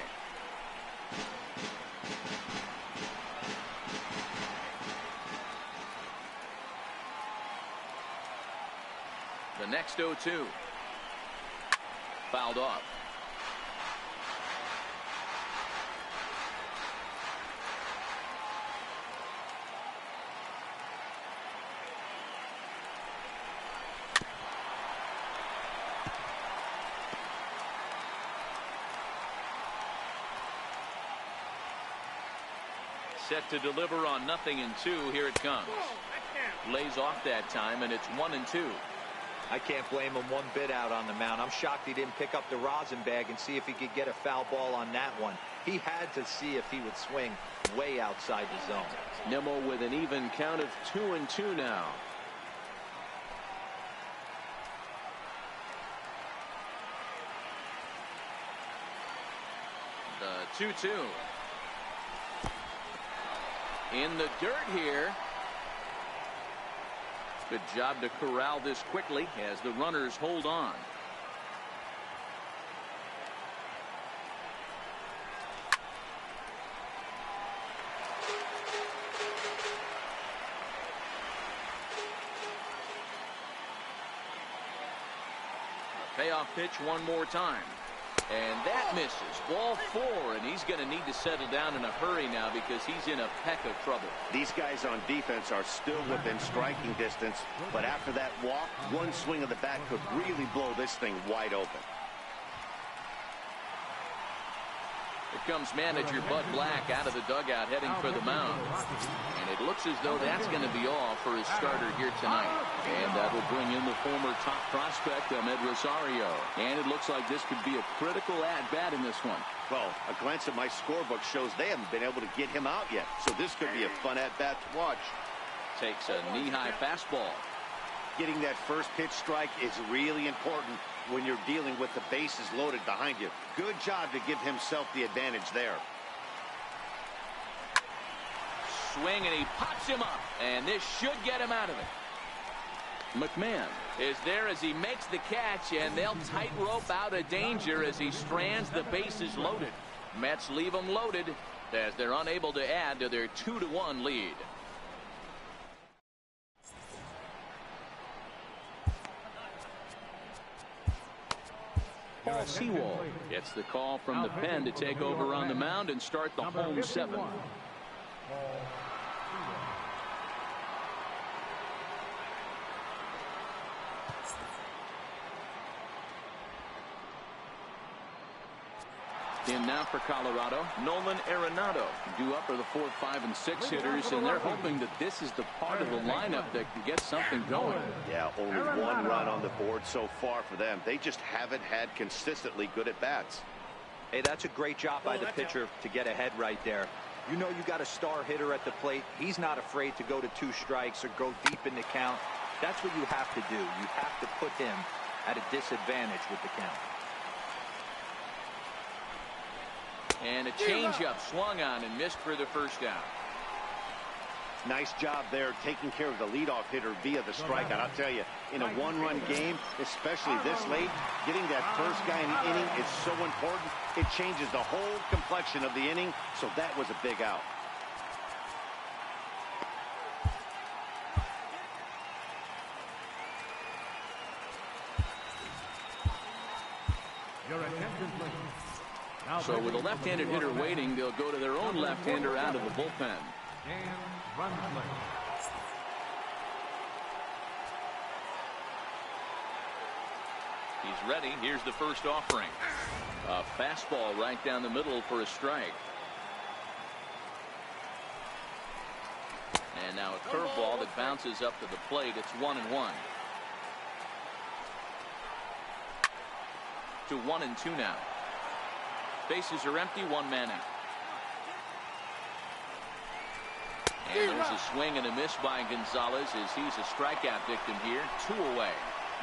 The next 0-2. Fouled off. Set to deliver on 0-2. Here it comes. Lays off that time, and it's 1-2.
I can't blame him one bit out on the mound. I'm shocked he didn't pick up the rosin bag and see if he could get a foul ball on that one. He had to see if he would swing way outside the zone.
Nimmo with an even count of 2-2 now.
The 2-2. In the dirt here. Good job to corral this quickly as the runners hold on. Payoff pitch one more time. And that misses. Ball 4, and he's going to need to settle down in a hurry now because he's in a peck of trouble.
These guys on defense are still within striking distance, but after that walk, one swing of the bat could really blow this thing wide open.
Here comes manager Bud Black out of the dugout heading for the mound. And it looks as though that's going to be all for his starter here tonight. And that will bring in the former top prospect, Ahmed Rosario. And it looks like this could be a critical at-bat in this one.
Well, a glance at my scorebook shows they haven't been able to get him out yet. So this could be a fun at-bat to watch.
Takes a knee-high fastball.
Getting that first pitch strike is really important when you're dealing with the bases loaded behind you. Good job to give himself the advantage there.
Swing, and he pops him up, and this should get him out of it. McMahon is there as he makes the catch, and they'll tightrope out of danger as he strands the bases loaded. Mets leave them loaded as they're unable to add to their 2-1 lead. Paul Sewell gets the call from the pen to take over on the mound and start the home 7. In now for Colorado, Nolan Arenado. Due up are the 4, 5, and 6 hitters, and they're hoping that this is the part of the lineup that can get something going.
Yeah, only 1 run on the board so far for them. They just haven't had consistently good at-bats.
Hey, that's a great job by the pitcher to get ahead right there. You know you got a star hitter at the plate. He's not afraid to go to 2 strikes or go deep in the count. That's what you have to do. You have to put him at a disadvantage with the count. And a changeup swung on and missed for the first down.
Nice job there taking care of the leadoff hitter via the strikeout. I'll tell you, in a one-run game, especially this late, getting that first guy in the inning is so important. It changes the whole complexion of the inning, so that was a big out.
Your attention, please. Now
So with a left-handed hitter waiting, they'll go to their own left-hander out of the bullpen.
and run play.
He's ready. Here's the first offering. A fastball right down the middle for a strike. And now a curveball that bounces up to the plate. It's 1-1. To 1-2 now. Bases are empty. One man out. And there's a swing and a miss by Gonzalez as he's a strikeout victim here. 2 away.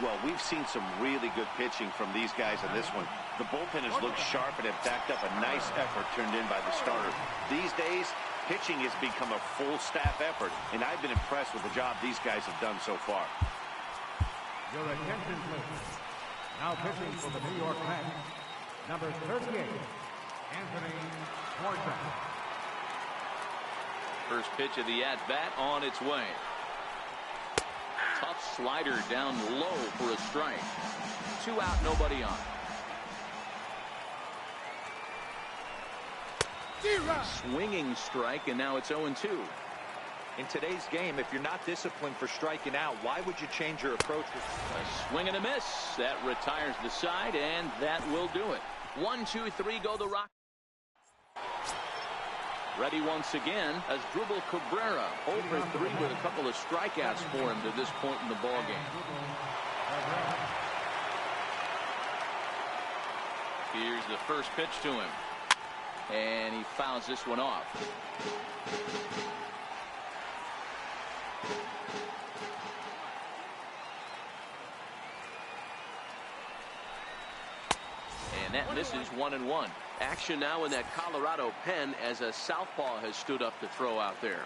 Well, we've seen some really good pitching from these guys in this one. The bullpen has looked sharp and have backed up a nice effort turned in by the starter. These days, pitching has become a full staff effort, and I've been impressed with the job these guys have done so far.
Your attention, please. Now pitching for the New York Mets, number 38, Anthony Swartzen.
First pitch of the at-bat on its way. Tough slider down low for a strike. 2 out, nobody on. Swinging strike, and now it's 0-2.
In today's game, if you're not disciplined for striking out, why would you change your approach?
A swing and a miss. That retires the side, and that will do it. 1, 2, 3 go the Rock. Ready once again as Dribble Cabrera. 0-3 with a couple of strikeouts for him to this point in the ballgame. Here's the first pitch to him. And he fouls this one off. And that misses 1-1. Action now in that Colorado pen as a southpaw has stood up to throw out there.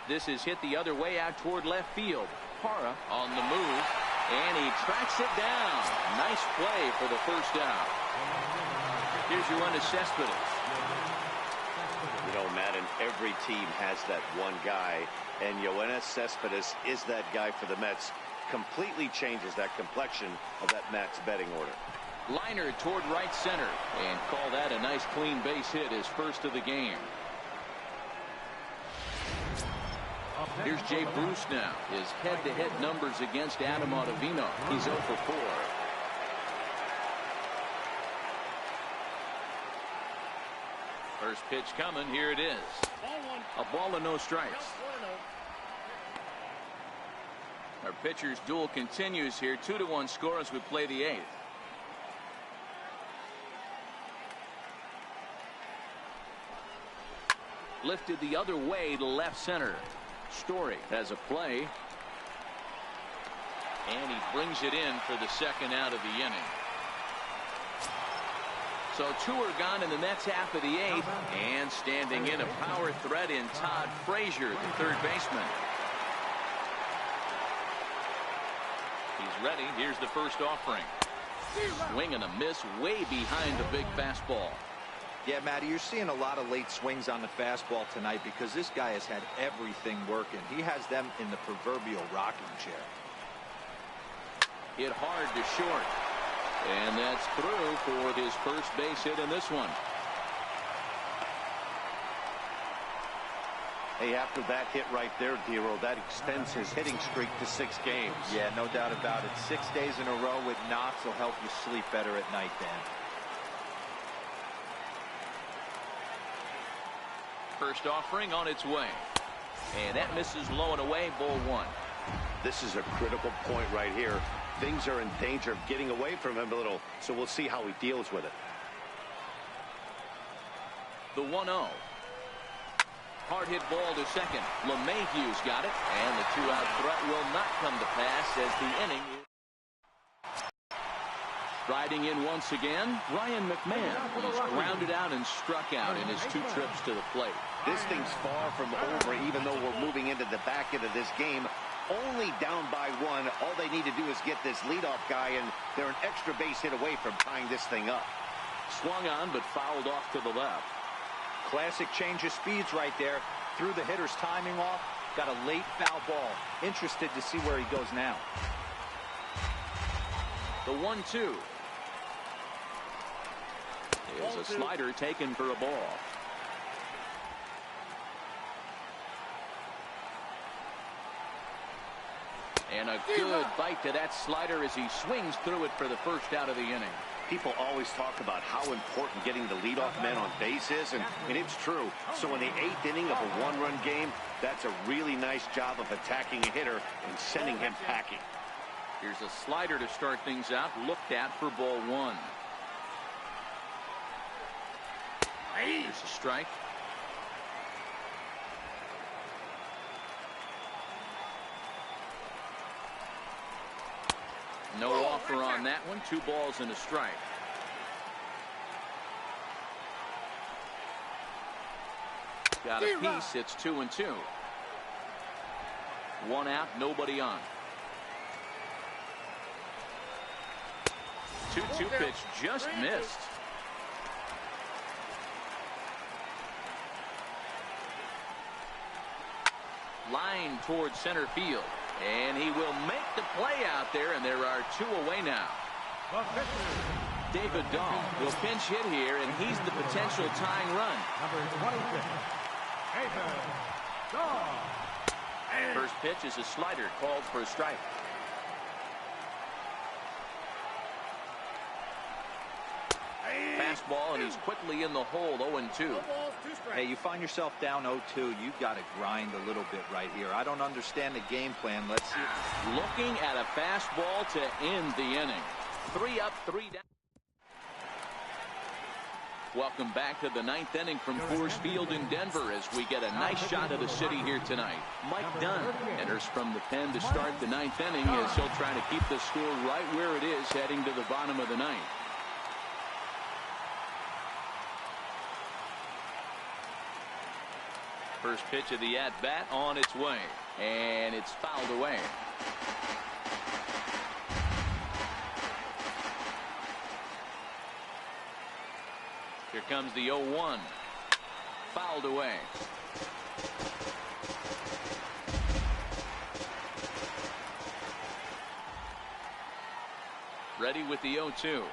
This is hit the other way out toward left field. Parra on the move, and he tracks it down. Nice play for the first out. Here's your run to Cespedes.
You know, Madden, every team has that one guy, and Yoenis Cespedes is that guy for the Mets. Completely changes that complexion of that Mets betting order.
Liner toward right center, and call that a nice clean base hit, his first of the game. Here's Jay Bruce now. His head-to-head numbers against Adam Ottavino. He's 0 for 4. First pitch coming. Here it is. A ball and no strikes. Our pitcher's duel continues here. 2-1 score as we play the 8th. Lifted the other way to left center. Story has a play. And he brings it in for the second out of the inning. So 2 are gone in the Mets half of the 8th. And standing in a power threat in Todd Frazier, the third baseman. He's ready. Here's the first offering. Swing and a miss way behind the big fastball.
Yeah, Matty, you're seeing a lot of late swings on the fastball tonight because this guy has had everything working. He has them in the proverbial rocking chair.
Hit hard to short. And that's through for his first base hit in this one.
Hey, after that hit right there, Dero, that extends his hitting streak to 6 games.
Yeah, no doubt about it. 6 days in a row with knocks will help you sleep better at night, Dan.
First offering on its way. And that misses low and away, ball 1.
This is a critical point right here. Things are in danger of getting away from him a little, so we'll see how he deals with it.
The 1-0. Hard hit ball to second. LeMahieu's got it, and the 2-out threat will not come to pass as the inning. Striding in once again, Ryan McMahon. He's grounded out and struck out in his 2 trips to the plate.
This thing's far from over, even though we're moving into the back end of this game. Only down by 1. All they need to do is get this leadoff guy, and they're an extra base hit away from tying this thing up.
Swung on, but fouled off to the left.
Classic change of speeds right there. Threw the hitter's timing off. Got a late foul ball. Interested to see where he goes now.
The 1-2. Is a slider taken for a ball. And a good bite to that slider as he swings through it for the first out of the inning.
People always talk about how important getting the leadoff man on base is, and it's true. So in the 8th inning of a 1-run game, that's a really nice job of attacking a hitter and sending him packing.
Here's a slider to start things out, looked at for ball 1. Here's a strike. No offer on that one. 2 balls and a strike. Got a piece. It's 2-2. 1 out, nobody on. 2-2 pitch just missed. Line towards center field. And he will make the play out there, and there are 2 away now. David Dahl will pinch hit here, and he's the potential tying run.
Number 26, David Dahl.
First pitch is a slider called for a strike. Fastball, and he's quickly in the hole. 0-2.
Hey, you find yourself down 0-2. You've got to grind a little bit right here. I don't understand the game plan. Let's see.
Looking at a fastball to end the inning. 3 up, 3 down. Welcome back to the 9th inning from Coors Field in Denver as we get a nice shot of the city here tonight. Mike Dunn enters from the pen to start the 9th inning as he'll try to keep the score right where it is heading to the bottom of the 9th. First pitch of the at-bat on its way, and it's fouled away. Here comes the 0-1. Fouled away. Ready with the 0-2. And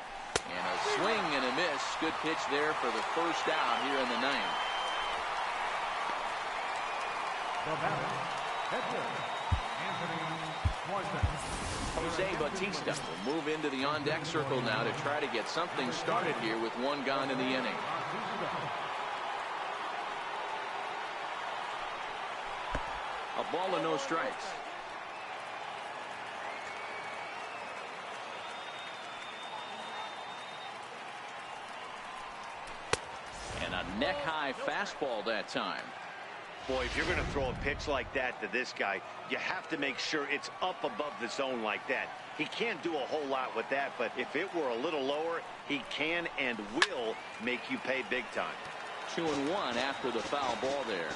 a swing and a miss. Good pitch there for the first out here in the 9th. Jose Bautista will move into the on-deck circle now to try to get something started here with 1 gone in the inning. A ball and no strikes. And a neck-high fastball that time.
Boy, if you're going to throw a pitch like that to this guy, you have to make sure it's up above the zone like that. He can't do a whole lot with that, but if it were a little lower, he can and will make you pay big time.
2-1 after the foul ball there.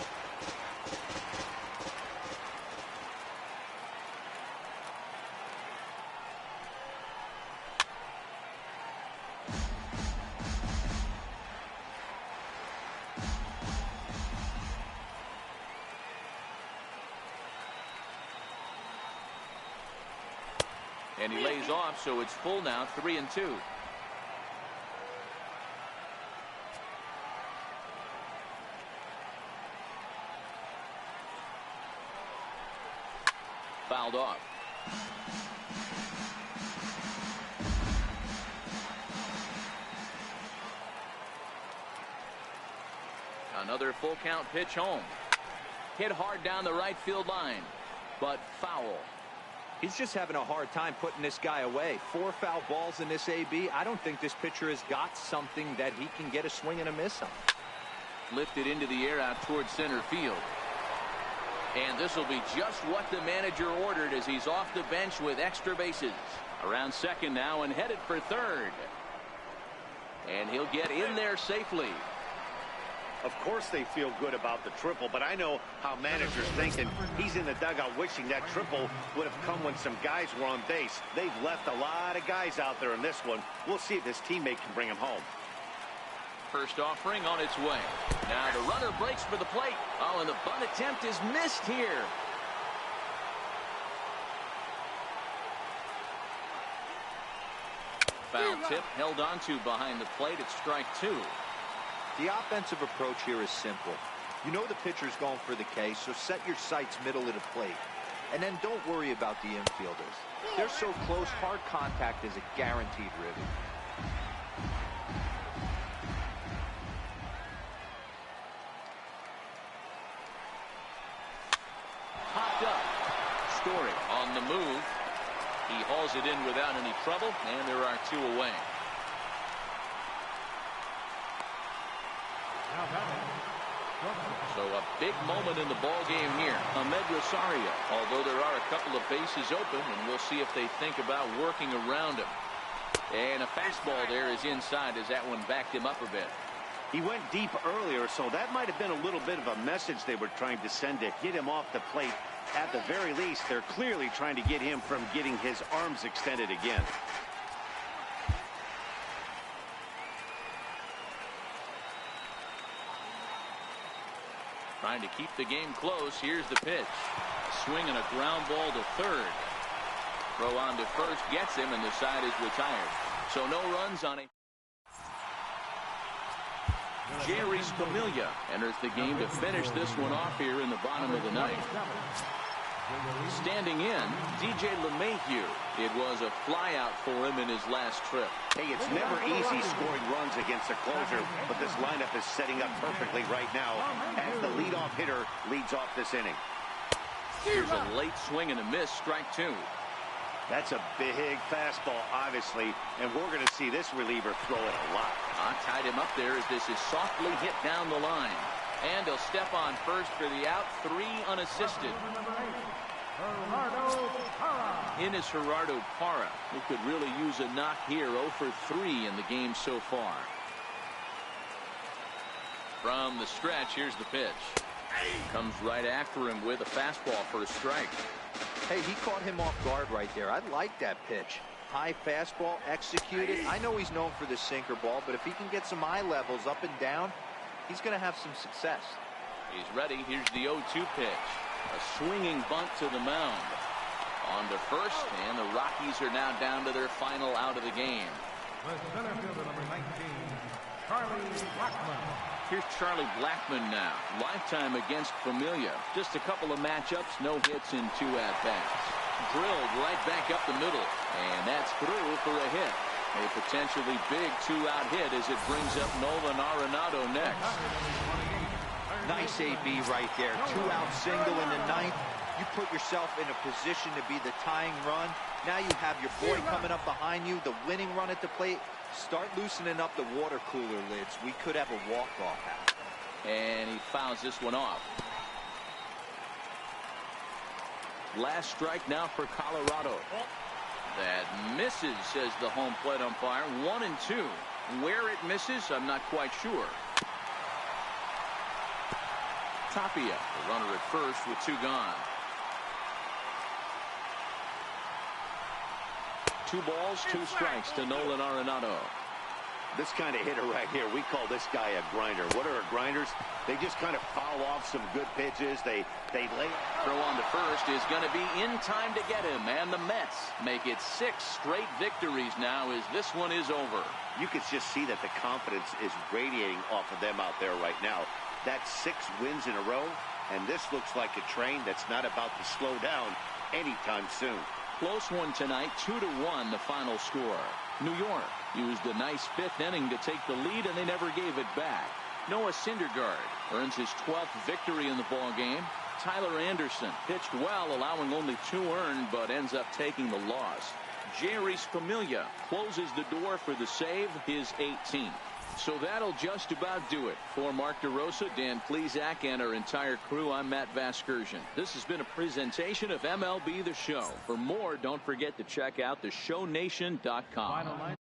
And he lays off, so it's full now, 3-2. Fouled off. Another full count pitch home. Hit hard down the right field line, but foul.
He's just having a hard time putting this guy away. 4 foul balls in this AB. I don't think this pitcher has got something that he can get a swing and a miss on.
Lifted into the air out towards center field. And this will be just what the manager ordered as he's off the bench with extra bases. Around second now and headed for third. And he'll get in there safely.
Of course they feel good about the triple, but I know how managers think, and he's in the dugout wishing that triple would have come when some guys were on base. They've left a lot of guys out there in this one. We'll see if his teammate can bring him home.
First offering on its way. Now the runner breaks for the plate. Oh, and the bunt attempt is missed here. Foul tip held onto behind the plate. It's strike two.
The offensive approach here is simple. You know the pitcher's going for the K, so set your sights middle of the plate. And then don't worry about the infielders. They're so close, hard contact is a guaranteed ribby.
Popped up. Story on the move. He hauls it in without any trouble, and there are two away. So a big moment in the ball game here. Ahmed Rosario, although there are a couple of bases open, and we'll see if they think about working around him. And a fastball there is inside as that one backed him up a bit.
He went deep earlier, so that might have been a little bit of a message they were trying to send to get him off the plate. At the very least, they're clearly trying to get him from getting his arms extended again.
Trying to keep the game close. Here's the pitch. A swing and a ground ball to third. Throw on to first gets him, and the side is retired. So no runs on it. Jerry Familia enters the game to finish this one off here in the bottom of the ninth. Standing in, DJ LeMahieu. It was a flyout for him in his last trip.
Hey, it's never easy scoring runs against a closer, but this lineup is setting up perfectly right now as the leadoff hitter leads off this inning.
Here's a late swing and a miss, strike two.
That's a big fastball, obviously, and we're going to see this reliever throw it a lot.
Tied him up there as this is softly hit down the line. And he'll step on first for the out, 3 unassisted. In is Gerardo Parra, who could really use a knock here. 0 for 3 in the game so far. From the stretch, here's the pitch. Comes right after him with a fastball for a strike.
Hey, he caught him off guard right there. I like that pitch. High fastball, executed. I know he's known for the sinker ball, but if he can get some eye levels up and down, he's going to have some success.
He's ready. Here's the 0-2 pitch. A swinging bunt to the mound. On to first, and the Rockies are now down to their final out of the game.
The center fielder, number 19, Charlie Blackmon.
Here's Charlie Blackmon now. Lifetime against Familia. Just a couple of matchups, no hits in 2 at-bats. Drilled right back up the middle, and that's through for a hit. A potentially big 2-out hit as it brings up Nolan Arenado next.
Nice AB right there. 2-out single in the ninth. You put yourself in a position to be the tying run. Now you have your boy coming up behind you, the winning run at the plate. Start loosening up the water cooler lids. We could have a walk-off happen.
And he fouls this one off. Last strike now for Colorado. That misses, says the home plate umpire. 1-2. Where it misses, I'm not quite sure. Tapia, the runner at first with 2 gone. 2 balls, 2 strikes to Nolan Arenado.
This kind of hitter right here, we call this guy a grinder. What are grinders? They just kind of foul off some good pitches. They lay.
Throw on to first is going to be in time to get him, and the Mets make it 6 straight victories now as this one is over.
You can just see that the confidence is radiating off of them out there right now. That's 6 wins in a row, and this looks like a train that's not about to slow down anytime soon.
Close one tonight, 2-1 the final score. New York used a nice 5th inning to take the lead, and they never gave it back. Noah Syndergaard earns his 12th victory in the ball game. Tyler Anderson pitched well, allowing only 2 earned, but ends up taking the loss. Jerry Familia closes the door for the save, his 18th. So that'll just about do it. For Mark DeRosa, Dan Plesac, and our entire crew, I'm Matt Vasgersian. This has been a presentation of MLB The Show. For more, don't forget to check out theshownation.com.